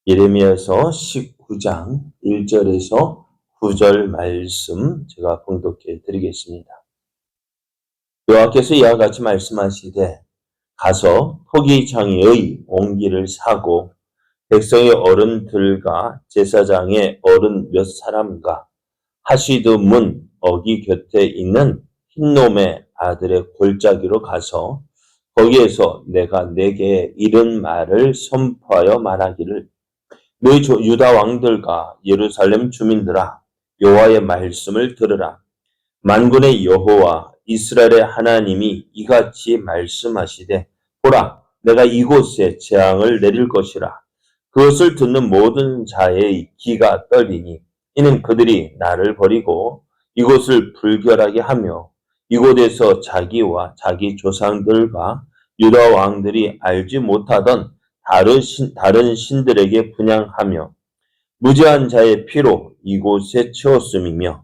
예레미야서 19장 1절에서 9절 말씀 제가 봉독해 드리겠습니다. 여호와께서 이와 같이 말씀하시되 가서 토기장의 옹기를 사고 백성의 어른들과 제사장의 어른 몇 사람과 하시드 문 어기 곁에 있는 흰놈의 아들의 골짜기로 가서 거기에서 내가 내게 이른 말을 선포하여 말하기를 너희 유다 왕들과 예루살렘 주민들아 여호와의 말씀을 들으라. 만군의 여호와 이스라엘의 하나님이 이같이 말씀하시되 보라 내가 이곳에 재앙을 내릴 것이라. 그것을 듣는 모든 자의 기가 떨리니 이는 그들이 나를 버리고 이곳을 불결하게 하며 이곳에서 자기와 자기 조상들과 유다 왕들이 알지 못하던 다른 신들에게 분향하며 무지한 자의 피로 이곳에 채웠음이며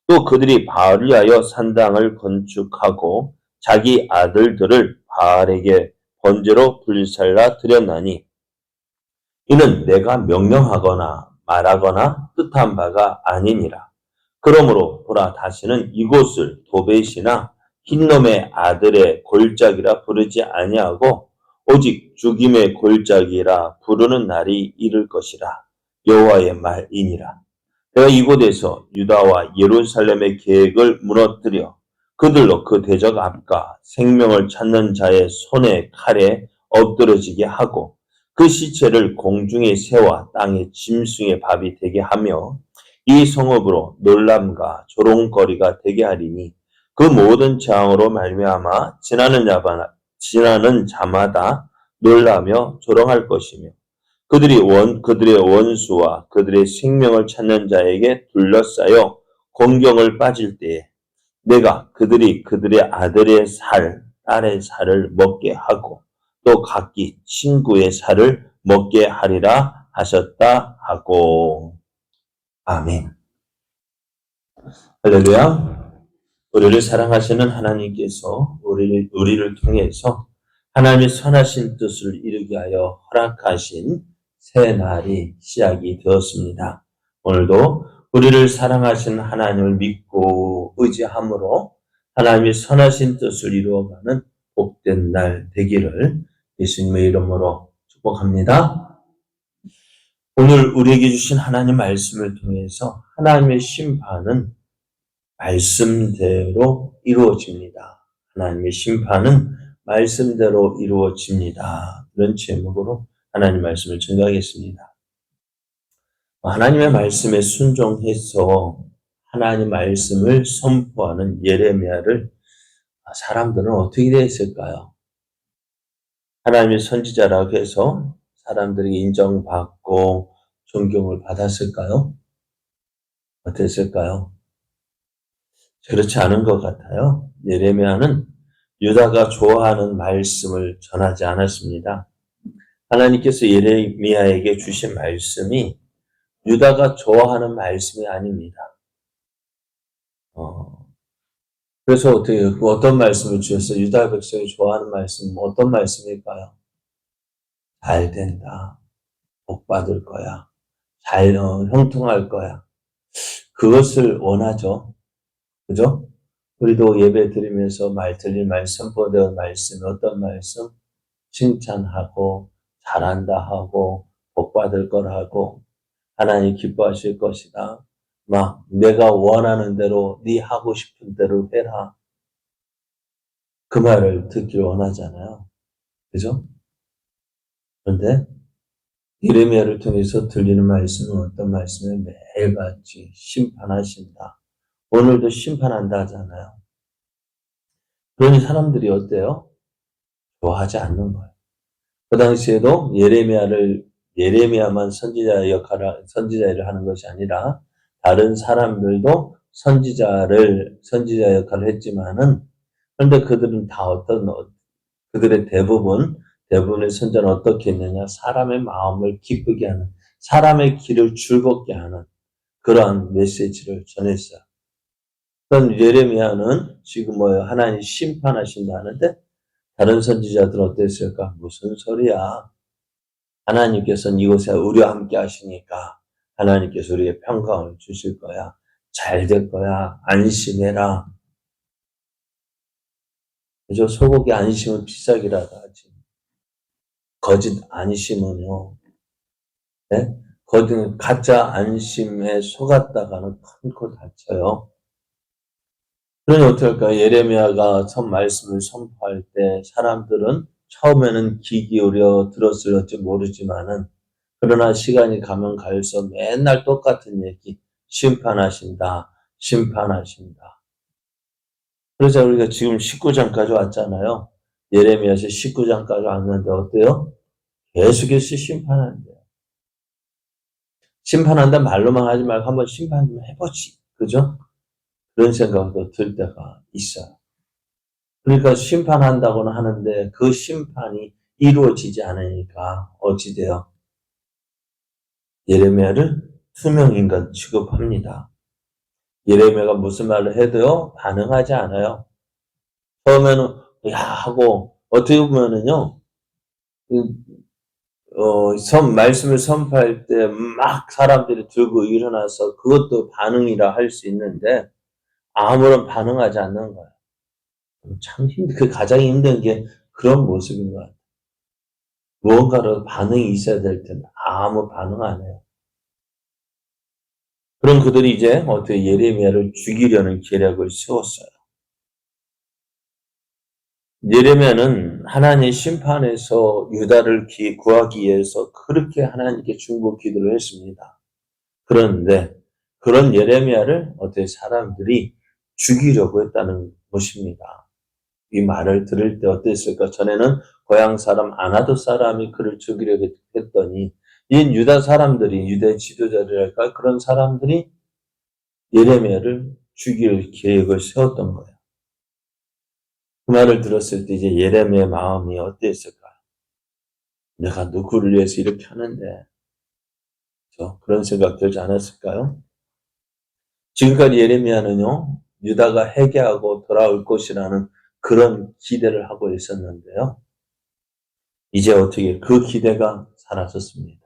또 그들이 바알을 위하여 산당을 건축하고 자기 아들들을 바알에게 번제로 불살라 드렸나니 이는 내가 명령하거나 말하거나 뜻한 바가 아니니라. 그러므로 보라 다시는 이곳을 도벳이나 흰놈의 아들의 골짜기라 부르지 아니하고 오직 죽임의 골짜기라 부르는 날이 이를 것이라. 여호와의 말이니라. 내가 이곳에서 유다와 예루살렘의 계획을 무너뜨려 그들로 그 대적 앞과 생명을 찾는 자의 손에 칼에 엎드러지게 하고 그 시체를 공중의 새와 땅의 짐승의 밥이 되게 하며 이 성읍으로 놀람과 조롱거리가 되게 하리니 그 모든 재앙으로 말미암아 지나는 자마다 놀라며 조롱할 것이며 그들의 원수와 그들의 생명을 찾는 자에게 둘러싸여 공경을 빠질 때에 내가 그들이 그들의 아들의 살, 딸의 살을 먹게 하고 또 각기 친구의 살을 먹게 하리라 하셨다 하고. 아멘. 할렐루야. 우리를 사랑하시는 하나님께서 우리를 통해서 하나님의 선하신 뜻을 이루게 하여 허락하신 새 날이 시작이 되었습니다. 오늘도 우리를 사랑하시는 하나님을 믿고 의지함으로 하나님의 선하신 뜻을 이루어가는 복된 날 되기를 예수님의 이름으로 축복합니다. 오늘 우리에게 주신 하나님 말씀을 통해서 하나님의 심판은 말씀대로 이루어집니다. 하나님의 심판은 말씀대로 이루어집니다. 그런 제목으로 하나님 말씀을 증거하겠습니다. 하나님의 말씀에 순종해서 하나님 말씀을 선포하는 예레미야를 사람들은 어떻게 됐을까요? 하나님의 선지자라고 해서 사람들이 인정받고 존경을 받았을까요? 어땠을까요? 그렇지 않은 것 같아요. 예레미야는 유다가 좋아하는 말씀을 전하지 않았습니다. 하나님께서 예레미야에게 주신 말씀이 유다가 좋아하는 말씀이 아닙니다. 그래서 어떤 말씀을 주셨어요? 유다 백성이 좋아하는 말씀은 어떤 말씀일까요? 잘 된다. 복 받을 거야. 형통할 거야. 그것을 원하죠. 그죠? 우리도 예배 드리면서 드릴 말씀, 선포되는 말씀, 어떤 말씀? 칭찬하고, 잘한다 하고, 복 받을 거라고, 하나님 기뻐하실 것이다. 막, 내가 원하는 대로, 네 하고 싶은 대로 해라. 그 말을 듣기를 원하잖아요. 그죠? 그런데, 예레미야를 통해서 들리는 말씀은 어떤 말씀을 매일같이 심판하신다. 오늘도 심판한다 하잖아요. 그러니 사람들이 어때요? 좋아하지 않는 거예요. 그 당시에도 예레미야만 선지자 일을 하는 것이 아니라 다른 사람들도 선지자 역할을 했지만은 그런데 그들은 다 그들의 대부분의 선지자는 어떻게 했느냐? 사람의 마음을 기쁘게 하는, 사람의 길을 즐겁게 하는 그러한 메시지를 전했어요. 그럼 예레미야는 지금 하나님 심판하신다 하는데 다른 선지자들은 어땠을까? 무슨 소리야? 하나님께서는 이곳에 우리와 함께 하시니까 하나님께서 우리에게 평강을 주실 거야. 잘 될 거야. 안심해라. 그죠? 소고기 안심은 비싸기라도 하지. 거짓 안심은요. 네? 거짓 가짜 안심에 속았다가는 큰코 다쳐요. 그러니 어떨까요? 예레미야가 선 말씀을 선포할 때 사람들은 처음에는 귀 기울여 들었을지 모르지만은 그러나 시간이 가면 갈수록 맨날 똑같은 얘기. 심판하신다. 심판하신다. 그래서 우리가 지금 19장까지 왔잖아요. 예레미야서 19장까지 왔는데 어때요? 계속해서 심판한대요. 심판한다 말로만 하지 말고 한번 심판 좀 해보지. 그죠? 그런 생각도 들 때가 있어요. 그러니까 심판한다고는 하는데 그 심판이 이루어지지 않으니까 어찌 돼요? 예레미야를 투명인간 취급합니다. 예레미야가 무슨 말을 해도요, 반응하지 않아요. 처음에는, 야, 하고, 어떻게 보면은요, 말씀을 선포할 때 막 사람들이 들고 일어나서 그것도 반응이라 할 수 있는데, 아무런 반응하지 않는 거예요. 참 그 가장 힘든 게 그런 모습인 것 같아요. 무언가로 반응이 있어야 될 텐데, 아무 반응 안 해요. 그럼 그들이 이제 어떻게 예레미야를 죽이려는 계략을 세웠어요. 예레미야는 하나님의 심판에서 유다를 구하기 위해서 그렇게 하나님께 중보 기도를 했습니다. 그런데 그런 예레미야를 어떻게 사람들이 죽이려고 했다는 것입니다. 이 말을 들을 때 어땠을까? 전에는 고향 사람 아나도 사람이 그를 죽이려고 했더니 이 유다 사람들이 유대 지도자들일까 그런 사람들이 예레미야를 죽일 계획을 세웠던 거예요. 그 말을 들었을 때 이제 예레미야의 마음이 어땠을까? 내가 누구를 위해서 이렇게 하는데 그런 생각 들지 않았을까요? 지금까지 예레미야는요. 유다가 회개하고 돌아올 것이라는 그런 기대를 하고 있었는데요. 이제 어떻게 그 기대가 사라졌습니다.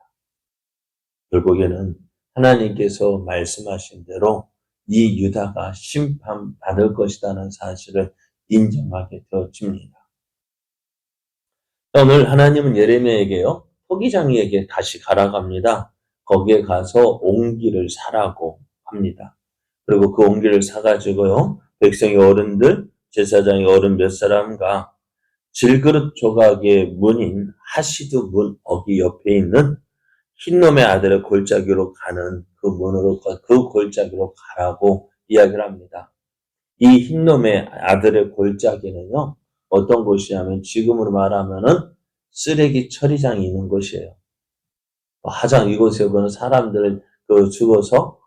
결국에는 하나님께서 말씀하신 대로 이 유다가 심판받을 것이라는 사실을 인정하게 되어집니다. 오늘 하나님은 예레미야에게요. 토기장이에게 다시 가라 갑니다. 거기에 가서 옹기를 사라고 합니다. 그리고 그 옹기를 사가지고요. 백성의 어른들, 제사장의 어른 몇 사람과 질그릇 조각의 문인 하시드 문 어기 옆에 있는 흰놈의 아들의 골짜기로 가는 그 문으로 그 골짜기로 가라고 이야기를 합니다. 이 흰놈의 아들의 골짜기는요. 어떤 곳이냐면 지금으로 말하면은 쓰레기 처리장이 있는 곳이에요. 하장 이곳에 보는 사람들을 죽어서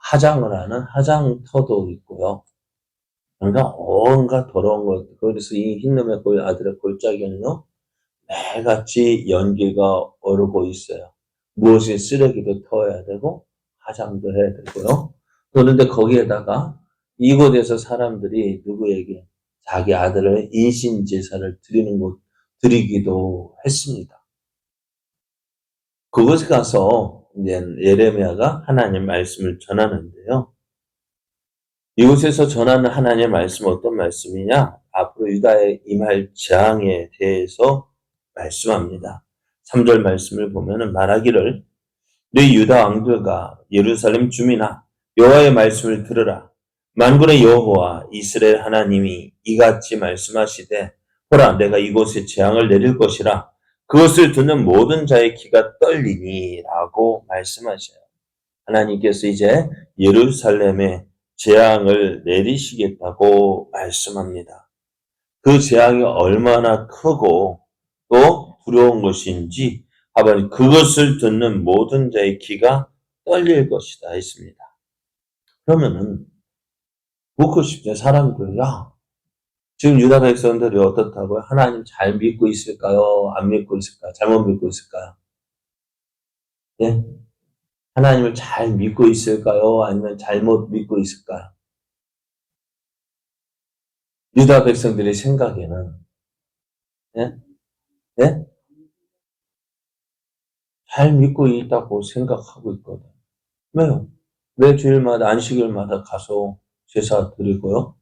하장을 하는 하장터도 있고요. 그러니까 온갖 더러운 것. 그래서 이 흰놈의 아들의 골짜기는요. 매같이 연기가 오르고 있어요. 무엇이 쓰레기도 터야 되고 화장도 해야 되고요. 그런데 거기에다가 이곳에서 사람들이 누구에게 자기 아들의 인신제사를 드리기도 했습니다. 그곳에 가서 이제 예레미야가 하나님 말씀을 전하는데요. 이곳에서 전하는 하나님의 말씀은 어떤 말씀이냐? 앞으로 유다에 임할 재앙에 대해서 말씀합니다. 3절 말씀을 보면은 말하기를 너희 유다 왕들과 예루살렘 주민아 여호와의 말씀을 들으라. 만군의 여호와 이스라엘 하나님이 이같이 말씀하시되 보라 내가 이곳에 재앙을 내릴 것이라 그것을 듣는 모든 자의 귀가 떨리니 라고 말씀하셔요. 하나님께서 이제 예루살렘에 재앙을 내리시겠다고 말씀합니다. 그 재앙이 얼마나 크고 또 두려운 것인지 아버님 그것을 듣는 모든 자의 귀가 떨릴 것이다 했습니다. 그러면은 묻고 싶죠. 사람들 지금 유다 백성들이 어떻다고요? 하나님 잘 믿고 있을까요? 안 믿고 있을까요? 잘못 믿고 있을까요? 예? 하나님을 잘 믿고 있을까요? 아니면 잘못 믿고 있을까요? 유다 백성들의 생각에는 예? 예? 잘 믿고 있다고 생각하고 있거든. 왜요? 매 주일마다 안식일마다 가서 제사 드리고요.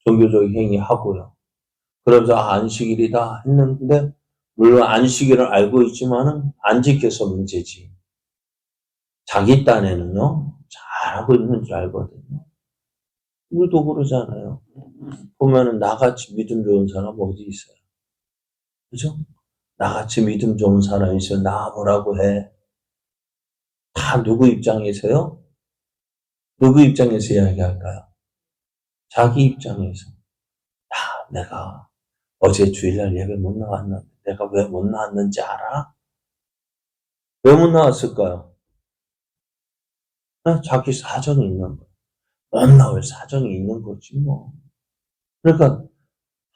종교적 행위하고요. 그러면서 안식일이다 했는데 물론 안식일을 알고 있지만은 안 지켜서 문제지. 자기 딴에는요. 잘하고 있는 줄 알거든요. 우리도 그러잖아요. 보면은 나같이 믿음 좋은 사람 어디 있어요? 그죠? 나같이 믿음 좋은 사람이 있어요. 나 뭐라고 해. 다 누구 입장에서요? 누구 입장에서 이야기할까요? 자기 입장에서. 내가 어제 주일날 예배 못 나왔는데 내가 왜 못 나왔는지 알아? 왜 못 나왔을까요? 자기 사정이 있는 거예요. 못 나올 사정이 있는 거지 뭐. 그러니까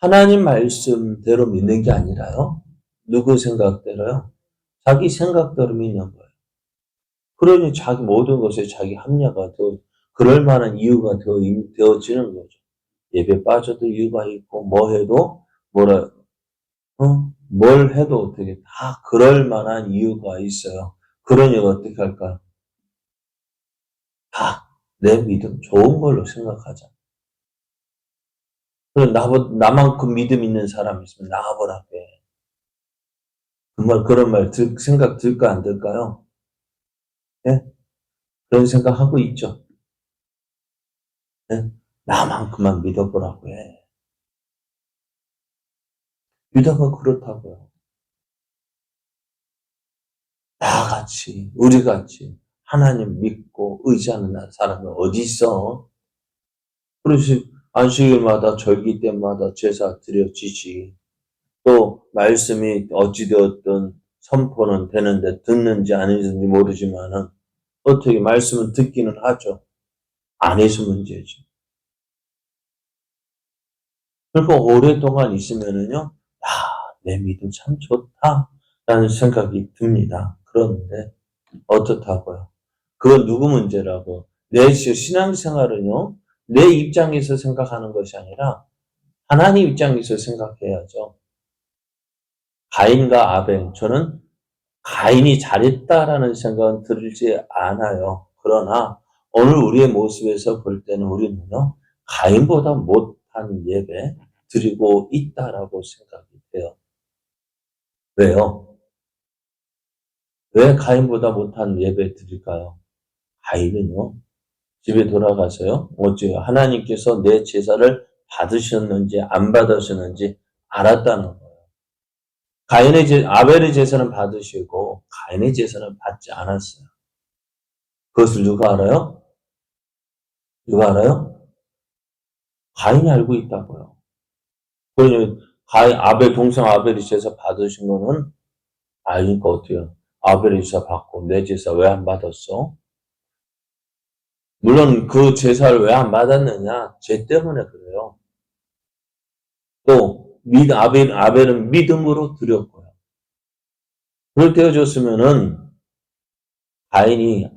하나님 말씀대로 믿는 게 아니라요. 누구 생각대로요? 자기 생각대로 믿는 거예요. 그러니 자기 모든 것에 자기 합리화가 더 그럴 만한 이유가 되어지는 거죠. 예배 빠져도 이유가 있고 뭐 해도 뭘 해도 어떻게 다 그럴 만한 이유가 있어요. 그러니 어떻게 할까요? 다 내 믿음 좋은 걸로 생각하자. 그럼 나만큼 믿음 있는 사람이 있으면 나와보라고 해. 그런 말 생각 들까 안 들까요? 네? 그런 생각하고 있죠. 네? 나만큼만 믿어보라고 해. 유다가 그렇다고요. 우리 같이 하나님 믿고 의지하는 사람은 어디 있어? 그러시 안식일마다 절기 때마다 제사 드려지지. 또 말씀이 어찌되었든 선포는 되는데 듣는지 아닌지 모르지만은 어떻게 말씀은 듣기는 하죠. 안 해서 문제지. 그러니까 오랫동안 있으면은요, 내 믿음 참 좋다라는 생각이 듭니다. 그런데 어떻다고요? 그건 누구 문제라고? 내 신앙생활은요, 내 입장에서 생각하는 것이 아니라 하나님 입장에서 생각해야죠. 가인과 아벨, 저는 가인이 잘했다라는 생각은 들지 않아요. 그러나 오늘 우리의 모습에서 볼 때는 우리는요, 가인보다 못한 예배 드리고 있다라고 생각이 돼요. 왜요? 왜 가인보다 못한 예배 드릴까요? 가인은요, 집에 돌아가서요, 어째요? 하나님께서 내 제사를 받으셨는지 안 받으셨는지 알았다는 거예요. 아벨의 제사는 받으시고 가인의 제사는 받지 않았어요. 그것을 누가 알아요? 누가 알아요? 가인이 알고 있다고요. 그러니 동생 아벨이 제사 받으신 거는 알니까 어때요? 아벨이 제사 받고 내 제사 왜 안 받았어? 물론 그 제사를 왜 안 받았느냐? 죄 때문에 그래요. 또 아벨은 믿음으로 드렸고요. 그럴 때여줬으면은 가인이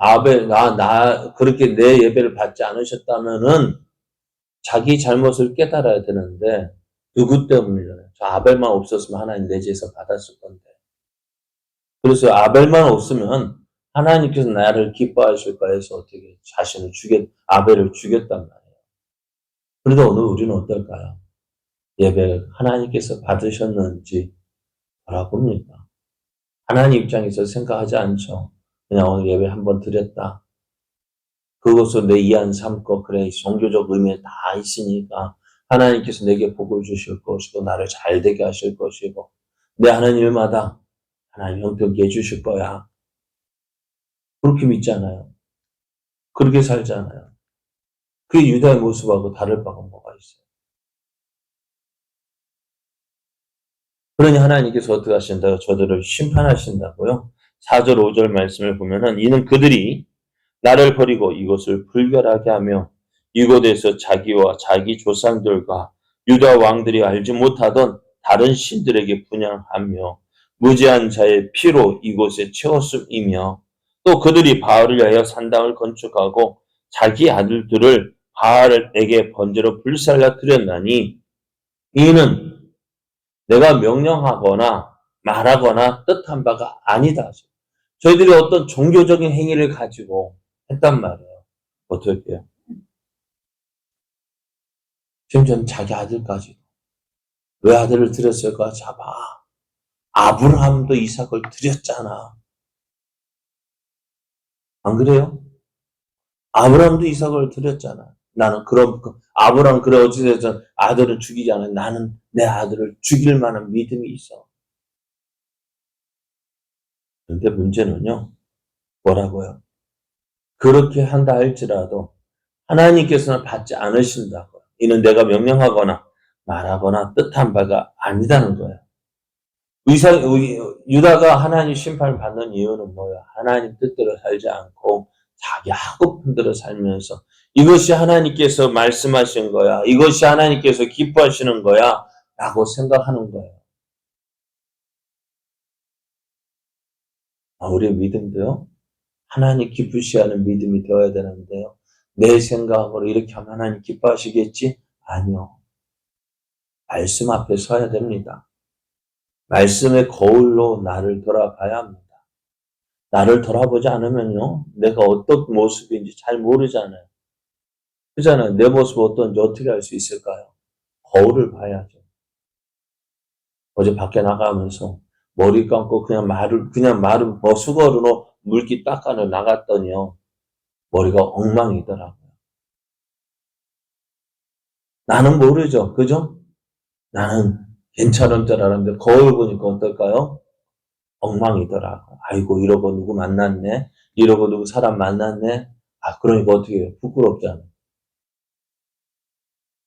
그렇게 내 예배를 받지 않으셨다면은 자기 잘못을 깨달아야 되는데 누구 때문이잖아요. 저 아벨만 없었으면 하나님 내 제사 받았을 건데. 그래서 아벨만 없으면 하나님께서 나를 기뻐하실까 해서 어떻게 아벨을 죽였단 말이에요. 그래도 오늘 우리는 어떨까요? 예배 하나님께서 받으셨는지 바라봅니다. 하나님 입장에서 생각하지 않죠. 그냥 오늘 예배 한번 드렸다. 그것을 내 이안 삼고 그래 종교적 의미에 다 있으니까 하나님께서 내게 복을 주실 것이고 나를 잘되게 하실 것이고 내 하는 일마다 하나님 형편있게 해주실 거야. 그렇게 믿잖아요. 그렇게 살잖아요. 그게 유다의 모습하고 다를 바가 뭐가 있어요. 그러니 하나님께서 어떻게 하신다고? 저들을 심판하신다고요. 4절 5절 말씀을 보면은 이는 그들이 나를 버리고 이곳을 불결하게 하며 이곳에서 자기와 자기 조상들과 유다 왕들이 알지 못하던 다른 신들에게 분향하며 무지한 자의 피로 이곳에 채웠음이며 또 그들이 바알을 위하여 산당을 건축하고 자기 아들들을 바알에게 번제로 불살라 드렸나니 이는 내가 명령하거나 말하거나 뜻한 바가 아니다. 저희들이 어떤 종교적인 행위를 가지고 했단 말이에요. 어떻게 해요? 심지어는 자기 아들까지. 왜 아들을 드렸을까? 잡아. 아브라함도 이삭을 드렸잖아. 안 그래요? 아브라함도 이삭을 드렸잖아. 나는 그럼 아브라함 그래 어찌됐든 아들을 죽이지 않아. 나는 내 아들을 죽일 만한 믿음이 있어. 근데 문제는요. 뭐라고요? 그렇게 한다 할지라도 하나님께서는 받지 않으신다고요. 이는 내가 명령하거나 말하거나 뜻한 바가 아니다는 거예요. 유다가 하나님 심판을 받는 이유는 뭐예요? 하나님 뜻대로 살지 않고 자기 하고픈 대로 살면서 이것이 하나님께서 말씀하신 거야. 이것이 하나님께서 기뻐하시는 거야. 라고 생각하는 거예요. 우리의 믿음도요. 하나님 기쁘시하는 믿음이 되어야 되는데요. 내 생각으로 이렇게 하면 하나님 기뻐하시겠지? 아니요. 말씀 앞에 서야 됩니다. 말씀의 거울로 나를 돌아봐야 합니다. 나를 돌아보지 않으면요. 내가 어떤 모습인지 잘 모르잖아요. 그렇잖아요. 내 모습이 어떤지 어떻게 알 수 있을까요? 거울을 봐야죠. 어제 밖에 나가면서 머리 감고 그냥 마른 수건으로 물기 닦아내 나갔더니요. 머리가 엉망이더라고요. 나는 모르죠. 그죠? 나는 괜찮은 줄 알았는데 거울 보니까 어떨까요? 엉망이더라고요. 아이고 이러고 누구 만났네. 이러고 누구 사람 만났네. 그러니까 어떻게 해요? 부끄럽잖아요.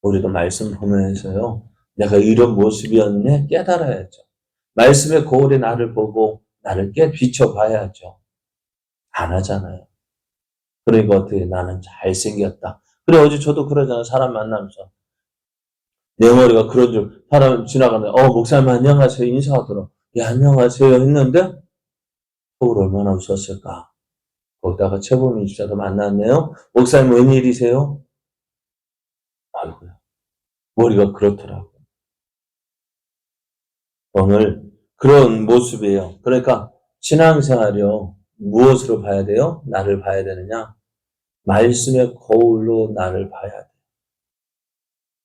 우리도 말씀 보면서요. 내가 이런 모습이었네? 깨달아야죠. 말씀의 거울에 나를 보고 나를 비춰봐야죠. 안 하잖아요. 그러니까 어떻게 나는 잘생겼다. 그래 어제 저도 그러잖아요. 사람 만나면서. 내 머리가 그런 줄 사람 지나가는데 목사님 안녕하세요 인사하더라. 예 안녕하세요 했는데 속으로 얼마나 웃었을까. 거기다가 최보민 집사도 만났네요. 목사님 웬일이세요? 아이고야 머리가 그렇더라고요. 오늘 그런 모습이에요. 그러니까 신앙생활이요. 무엇으로 봐야 돼요? 나를 봐야 되느냐? 말씀의 거울로 나를 봐야 돼요.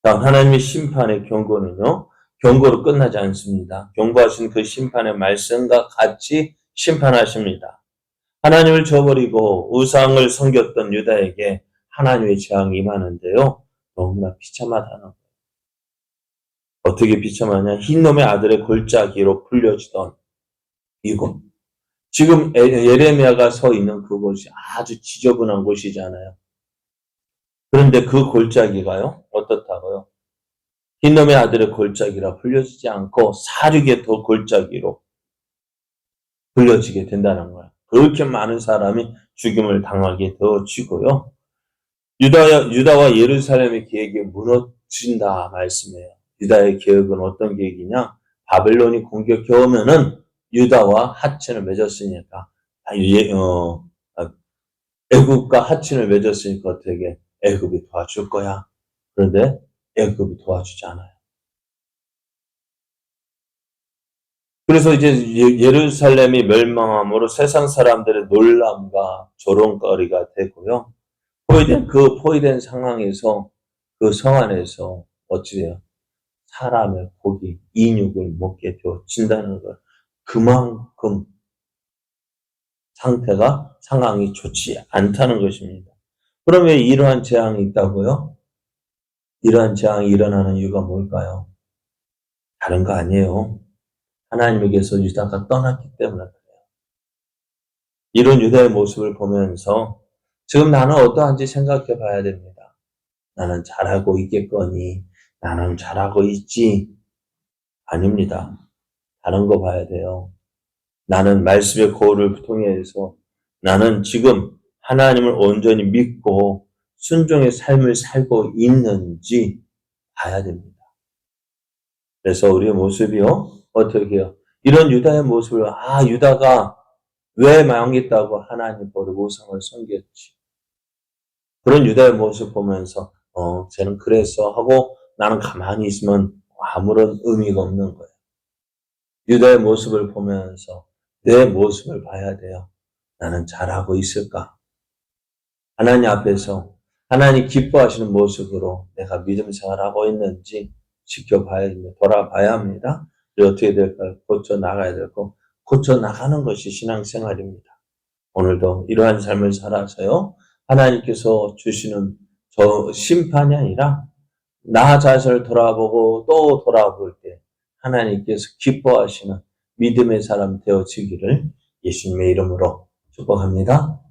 하나님의 심판의 경고는요. 경고로 끝나지 않습니다. 경고하신 그 심판의 말씀과 같이 심판하십니다. 하나님을 저버리고 우상을 섬겼던 유다에게 하나님의 재앙이 임하는데요. 너무나 비참하다는 거예요. 어떻게 비참하냐? 흰놈의 아들의 골짜기로 불려지던 이곳. 지금 예레미야가 서 있는 그곳이 아주 지저분한 곳이잖아요. 그런데 그 골짜기가요. 어떻다고요? 흰놈의 아들의 골짜기라 불려지지 않고 사륙의 더 골짜기로 불려지게 된다는 거예요. 그렇게 많은 사람이 죽임을 당하게 되어지고요. 유다와 예루살렘의 계획이 무너진다 말씀이에요. 유다의 계획은 어떤 계획이냐? 바벨론이 공격해 오면은 유다와 하친을 맺었으니까 애굽과 하친을 맺었으니까 어떻게 애굽이 도와줄 거야. 그런데 애굽이 도와주지 않아요. 그래서 이제 예루살렘이 멸망함으로 세상 사람들의 놀람과 조롱거리가 되고요. 포위된 상황에서 그 성 안에서 어찌돼요? 사람의 고기, 인육을 먹게 되어진다는 것. 그만큼 상황이 좋지 않다는 것입니다. 그럼 왜 이러한 재앙이 있다고요? 이러한 재앙이 일어나는 이유가 뭘까요? 다른 거 아니에요. 하나님에게서 유다가 떠났기 때문에 그래요. 이런 유다의 모습을 보면서 지금 나는 어떠한지 생각해 봐야 됩니다. 나는 잘하고 있겠거니, 나는 잘하고 있지. 아닙니다. 다른 거 봐야 돼요. 나는 말씀의 거울을 통해서 나는 지금 하나님을 온전히 믿고 순종의 삶을 살고 있는지 봐야 됩니다. 그래서 우리의 모습이요. 어떻게 해요? 이런 유다의 모습을 유다가 왜 망했다고 하나님 버리고 우상을 섬겼지. 그런 유다의 모습 보면서 쟤는 그랬어 하고 나는 가만히 있으면 아무런 의미가 없는 거예요. 유다의 모습을 보면서 내 모습을 봐야 돼요. 나는 잘하고 있을까? 하나님 앞에서 하나님 기뻐하시는 모습으로 내가 믿음 생활하고 있는지 돌아봐야 합니다. 그리고 어떻게 될까요? 고쳐 나가야 되고, 고쳐 나가는 것이 신앙생활입니다. 오늘도 이러한 삶을 살아서요, 하나님께서 주시는 저 심판이 아니라 나 자신을 돌아보고 또 돌아볼 때 하나님께서 기뻐하시는 믿음의 사람 되어지기를 예수님의 이름으로 축복합니다.